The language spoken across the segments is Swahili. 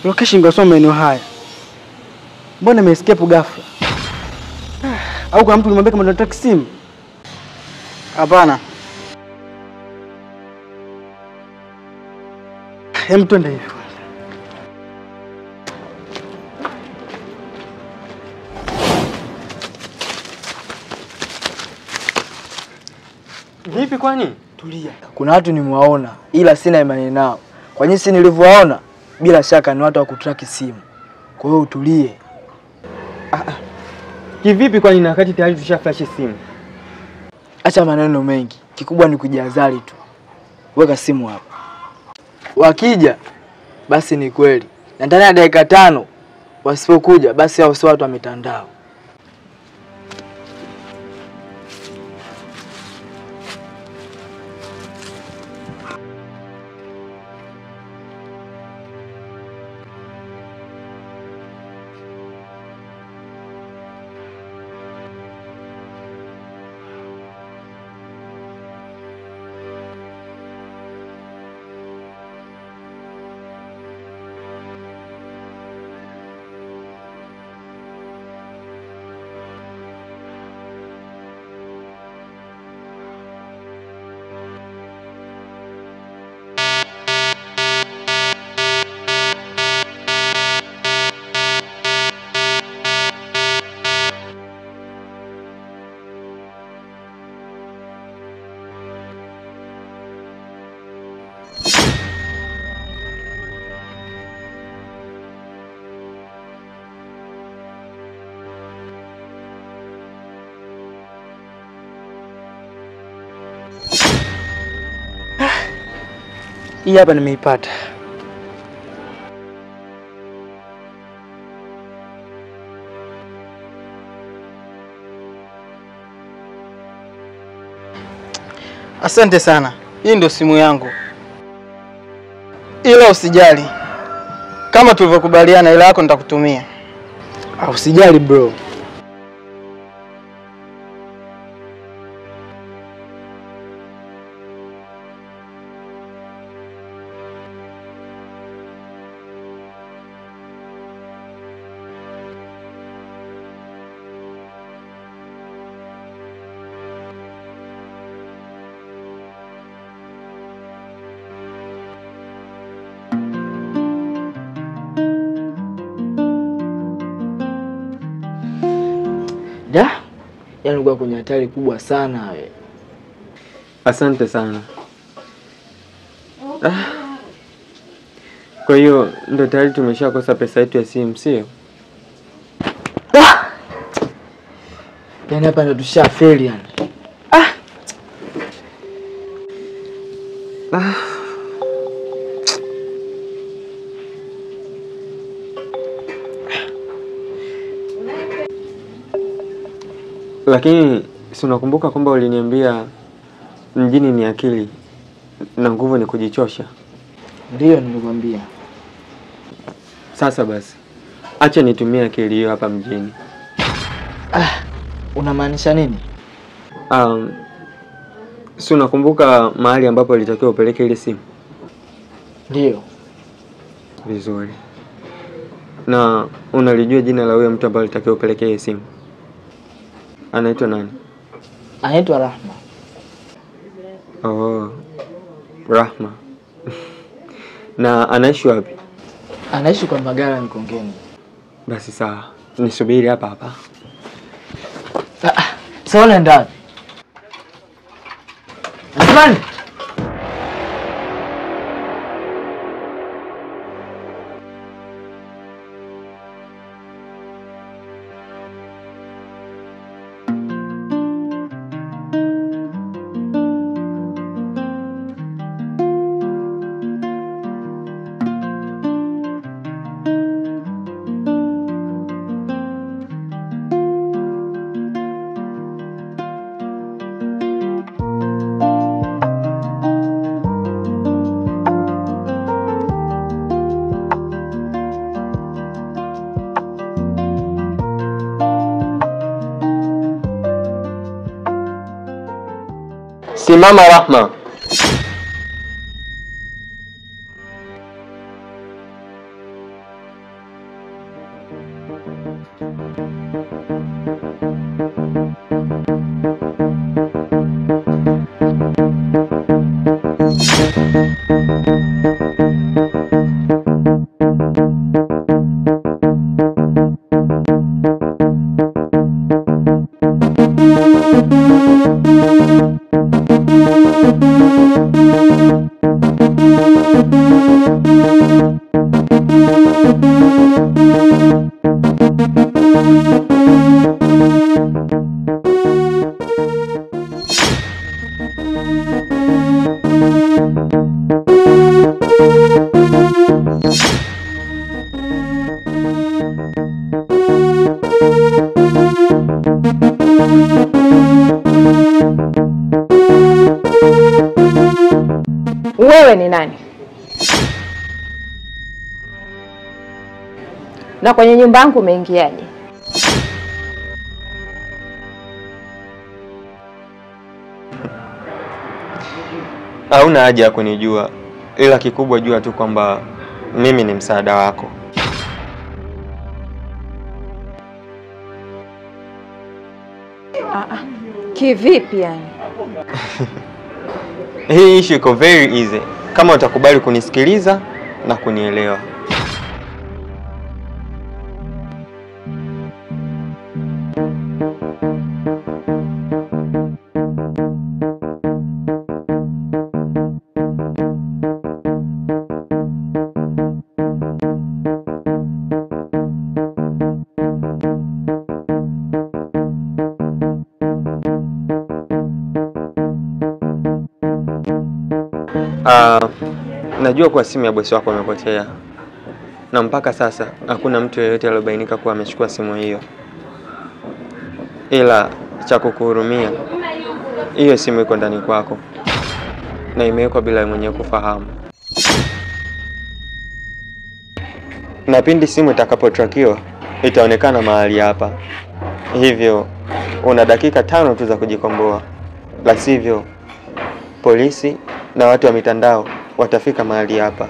Location ngasoma maeneo haya. Mbona nimescape ghafla? Au kuna mtu nimwambia kama nataka simu? Hapana. Hem, twende hivi. Vipi kwani? Tulia. Kuna watu nimewaona ila sina imani nao. Kwa jinsi nilivyowaona bila shaka ni watu wa kutrack simu. Kwa hiyo utulie. Kivipi kwani na wakati tayari tushaflash simu? Acha maneno mengi. Kikubwa ni kujihadhari tu. Weka simu hapa. Wakija basi ni kweli. Na ndani ya dakika 5 wasipokuja basi hao si watu wa mitandao. Hii hapa nimeipata. Asante sana. Hii ndio simu yangu. Ila usijali. Kama tulivyokubaliana ila yako nitakutumia. Usijali bro. Yaani ulikuwa kwenye hatari kubwa sana wewe. Asante sana. Kwa hiyo ndo tayari tumeshakosa pesa yetu ya simu, sio? Yaani hapa ndo tushafeli yani. Lakini si unakumbuka kwamba uliniambia mjini ni akili na nguvu ni kujichosha? Ndiyo nilikwambia. Sasa basi, acha nitumie akili hiyo hapa mjini. Unamaanisha nini? Si unakumbuka mahali ambapo ulitakiwa upeleke ile simu? Ndiyo. Vizuri. Na unalijua jina la huyo mtu ambaye ulitakiwa upeleke ile simu? Anaitwa nani? Anaitwa Rahma. Oh, Rahma. Na anaishi wapi? Anaishi kwa Mbagala Mikongeni. Basi sawa. Nisubiri hapa hapa. Sawa, nenda wapi? Asmani. Simama Rahma. Wewe ni nani? Na kwenye nyumba yangu umeingiaje? Hauna haja ya kunijua, ila kikubwa jua tu kwamba mimi ni msaada wako. Kivipi yani? Hii issue iko very easy kama utakubali kunisikiliza na kunielewa. Najua kwa simu ya bosi wako imepotea. Na mpaka sasa hakuna mtu yeyote aliyobainika kuwa amechukua simu hiyo. Ila cha kukuhurumia, hiyo simu iko ndani kwako na imewekwa bila mwenyewe kufahamu. Na pindi simu itakapotrakiwa itaonekana mahali hapa. Hivyo una dakika 5 tu za kujikomboa. La sivyo polisi na watu wa mitandao watafika mahali hapa.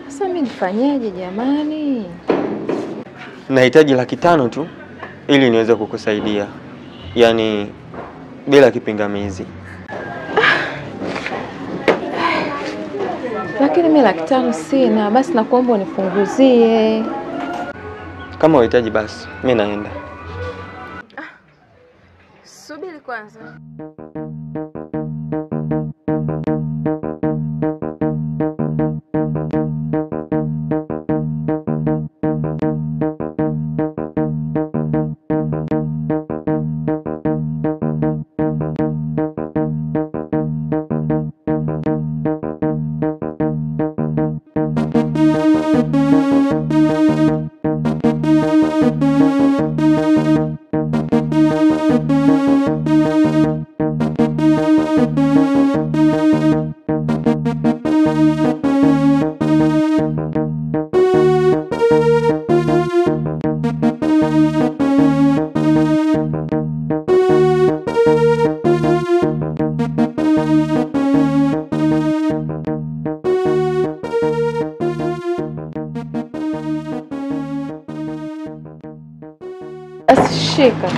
Sasa mimi nifanyeje jamani? Nahitaji 500 tu ili niweze kukusaidia. Yaani bila kipingamizi. Lakini mimi 500 sina, basi nakuomba unipunguzie. Kama unahitaji basi mimi naenda. Subiri kwanza. Shika,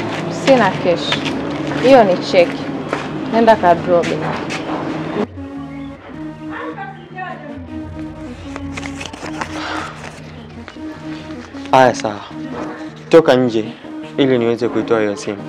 sina cash. Hiyo ni cheki. Nenda kadrobe. Haya sawa. Toka nje ili niweze kuitoa hiyo simu.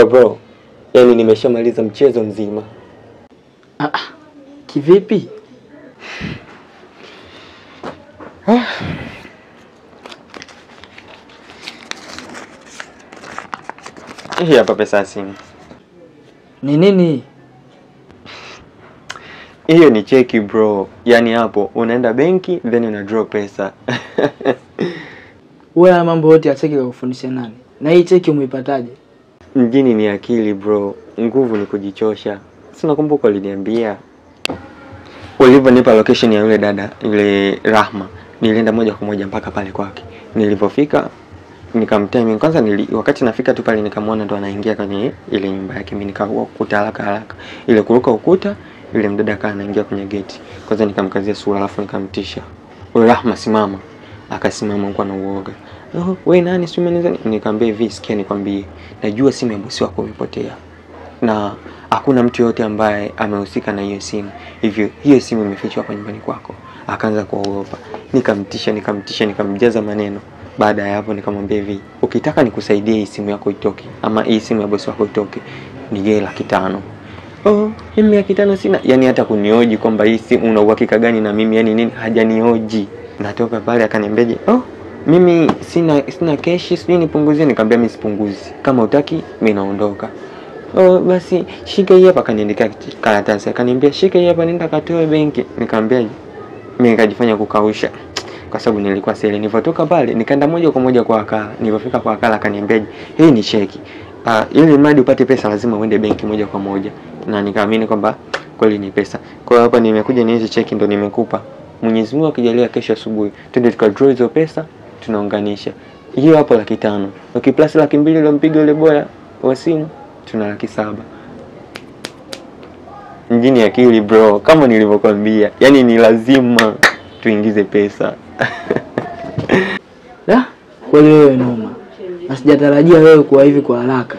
bro, yaani nimeshamaliza mchezo mzima. Kivipi? Hii hapa pesa ya simu. Ni nini? Hiyo ni cheki bro. Yaani hapo unaenda benki then una draw pesa. Wewe mambo yote ya cheki kufundisha nani? Na hii cheki umeipataje? Mjini ni akili bro. Nguvu ni kujichosha. Sina kumbuka uliniambia. Ulivyonipa location ya yule dada, yule Rahma, nilienda moja kwa moja mpaka pale kwake. Nilipofika nikamtime kwanza wakati nafika tu pale nikamwona ndo anaingia kwenye ile nyumba yake. Mimi nikakuta haraka ile kuruka ukuta, yule mdada akawa anaingia kwenye gate. Kwanza nikamkazia sura alafu nikamtisha, "Wewe Rahma simama." Akasimama kwa na uoga. "Wewe nani si umeniza?" Nikamwambia hivi, "Sikia nikwambie, najua simu ya bosi wako imepotea. Na hakuna mtu yote ambaye amehusika na hiyo simu. Hivyo hiyo simu imefichwa hapa nyumbani kwako." Akaanza kuogopa. Nikamtisha, nikamjaza maneno. Baada ya hapo nikamwambia hivi, "Ukitaka nikusaidie hii simu yako itoke ama hii simu ya bosi wako itoke, nige 500." Mimi 500 sina. Yaani hata kunioji kwamba hii simu una uhakika gani na mimi, yani nini, hajanioji. Natoka pale akaniambiaje, "Mimi sina cash, sijui nipunguzie." Nikamwambia mimi sipunguzi. Kama utaki mimi naondoka. Basi shika hii hapa." Akaniandika karatasi. Akaniambia, "Shika hii hapa nenda katoe benki." Nikamwambia mimi nikajifanya kukausha kwa sababu nilikuwa sele. Nilipotoka pale nikaenda moja kwa moja kwa wakala. Nilipofika kwa wakala akaniambia, "Hii ni cheki. Ili mradi upate pesa lazima uende benki moja kwa moja." Na nikaamini kwamba kweli ni pesa. Kwa hiyo hapa nimekuja ni hizo cheki ndo nimekupa. Mwenyezi Mungu akijalia kesho asubuhi twende tukadraw hizo pesa, tunaunganisha. Hiyo hapo 500. Ukiplus 200 ilompiga yule boya wa simu, tuna 700. Mjini akili bro, kama nilivyokuambia. Yaani ni lazima tuingize pesa. Kweli wewe noma. Na sijatarajia wewe kuwa hivi kwa haraka.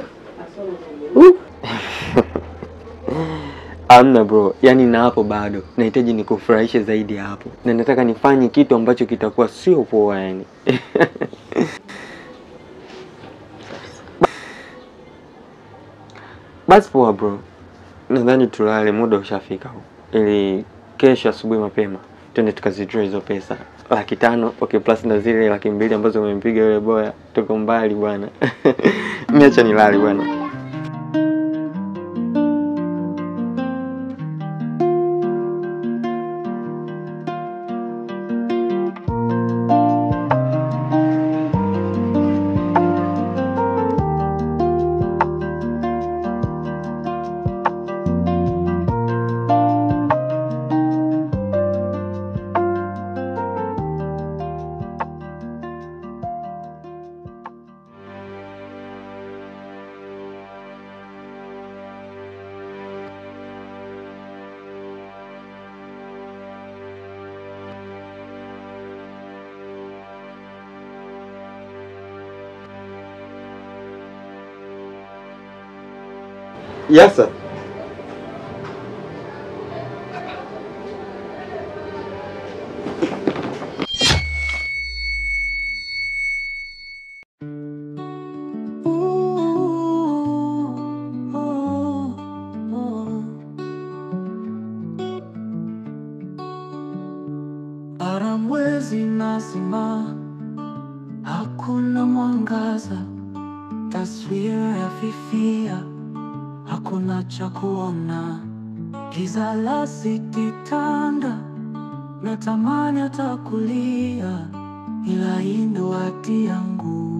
Amna bro, yaani na hapo bado nahitaji nikufurahishe zaidi hapo. Na nataka nifanye kitu ambacho kitakuwa sio poa yani. Basi poa bro. Nadhani tulale, muda ushafika huko. Ili kesho asubuhi mapema twende tukazidraw hizo pesa 500, okay, plus na zile 200 ambazo umempiga yule boya. Tuko mbali bwana. Niacha nilale bwana. Yes sir. Mwezi nazima, hakuna mwangaza, taswira ya fifia, hakuna cha kuona, giza la sititanda, natamani hata kulia, ila hii ndo hati yangu.